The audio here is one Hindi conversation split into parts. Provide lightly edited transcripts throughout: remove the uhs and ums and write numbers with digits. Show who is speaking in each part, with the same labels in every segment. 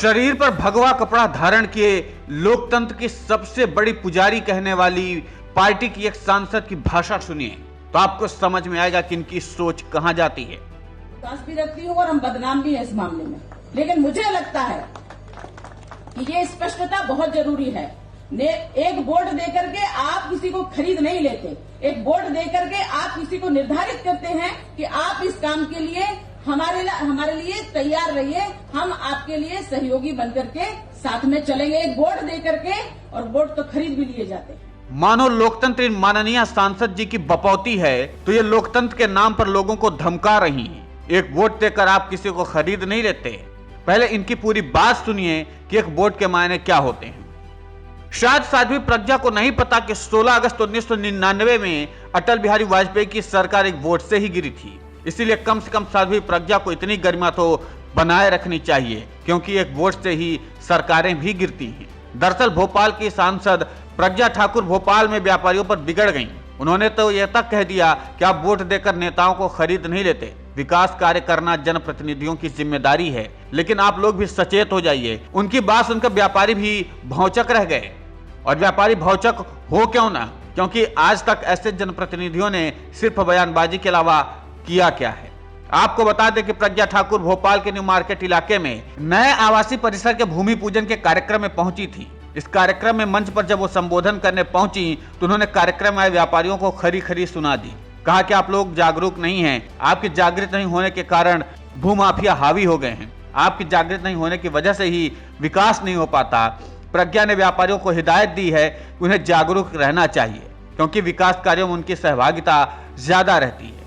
Speaker 1: शरीर पर भगवा कपड़ा धारण किए लोकतंत्र की सबसे बड़ी पुजारी कहने वाली पार्टी की एक सांसद की भाषा सुनिए तो आपको समझ में आएगा कि इनकी सोच कहां जाती है।
Speaker 2: विश्वास भी रखती हूँ और हम बदनाम भी हैं इस मामले में, लेकिन मुझे लगता है कि ये स्पष्टता बहुत जरूरी है। एक वोट देकर के आप किसी को खरीद नहीं लेते, एक वोट देकर के आप किसी को निर्धारित करते हैं कि आप इस काम के लिए हमारे लिए तैयार रहिए, हम आपके लिए सहयोगी बनकर के साथ में चलेंगे। एक वोट देकर के, और वोट तो खरीद भी लिए जाते हैं।
Speaker 1: मानो लोकतंत्र इन माननीय सांसद जी की बपौती है तो ये लोकतंत्र के नाम पर लोगों को धमका रही हैं। एक वोट देकर आप किसी को खरीद नहीं लेते। पहले इनकी पूरी बात सुनिए कि एक वोट के मायने क्या होते हैं। शायद साध्वी प्रज्ञा को नहीं पता कि 16 अगस्त 1999 में अटल बिहारी वाजपेयी की सरकार एक वोट से ही गिरी थी। इसीलिए कम से कम साध्वी प्रज्ञा को इतनी गरिमा तो बनाए रखनी चाहिए, क्योंकि एक वोट से ही सरकारें भी गिरती हैं। दरअसल भोपाल की सांसद प्रज्ञा ठाकुर भोपाल में व्यापारियों पर बिगड़ गईं। उन्होंने तो यह तक कह दिया कि आप वोट देकर नेताओं को खरीद नहीं लेते, विकास कार्य करना जनप्रतिनिधियों की जिम्मेदारी है, लेकिन आप लोग भी सचेत हो जाइए। उनकी बात सुनकर व्यापारी भी भौचक रह गए। और व्यापारी भौचक हो क्यों ना, क्योंकि आज तक ऐसे जनप्रतिनिधियों ने सिर्फ बयानबाजी के अलावा किया क्या है। आपको बता दें कि प्रज्ञा ठाकुर भोपाल के न्यू मार्केट इलाके में नए आवासीय परिसर के भूमि पूजन के कार्यक्रम में पहुंची थी। इस कार्यक्रम में मंच पर जब वो संबोधन करने पहुंची तो उन्होंने कार्यक्रम में आए व्यापारियों को खरी खरी सुना दी। कहा कि आप लोग जागरूक नहीं हैं, आपके जागृत नहीं होने के कारण भूमाफिया हावी हो गए हैं, आपकी जागृत नहीं होने की वजह से ही विकास नहीं हो पाता। प्रज्ञा ने व्यापारियों को हिदायत दी है कि उन्हें जागरूक रहना चाहिए, क्योंकि विकास कार्यों में उनकी सहभागिता ज्यादा रहती है।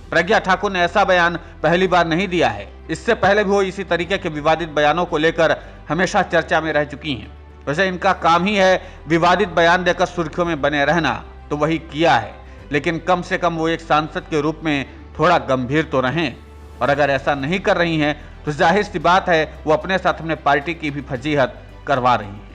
Speaker 1: प्रज्ञा ठाकुर ने ऐसा बयान पहली बार नहीं दिया है, इससे पहले भी वो इसी तरीके के विवादित बयानों को लेकर हमेशा चर्चा में रह चुकी हैं। वैसे इनका काम ही है विवादित बयान देकर सुर्खियों में बने रहना, तो वही किया है, लेकिन कम से कम वो एक सांसद के रूप में थोड़ा गंभीर तो रहें। और अगर ऐसा नहीं कर रही हैं तो जाहिर सी बात है वो अपने साथ अपने पार्टी की भी फजीहत करवा रही हैं।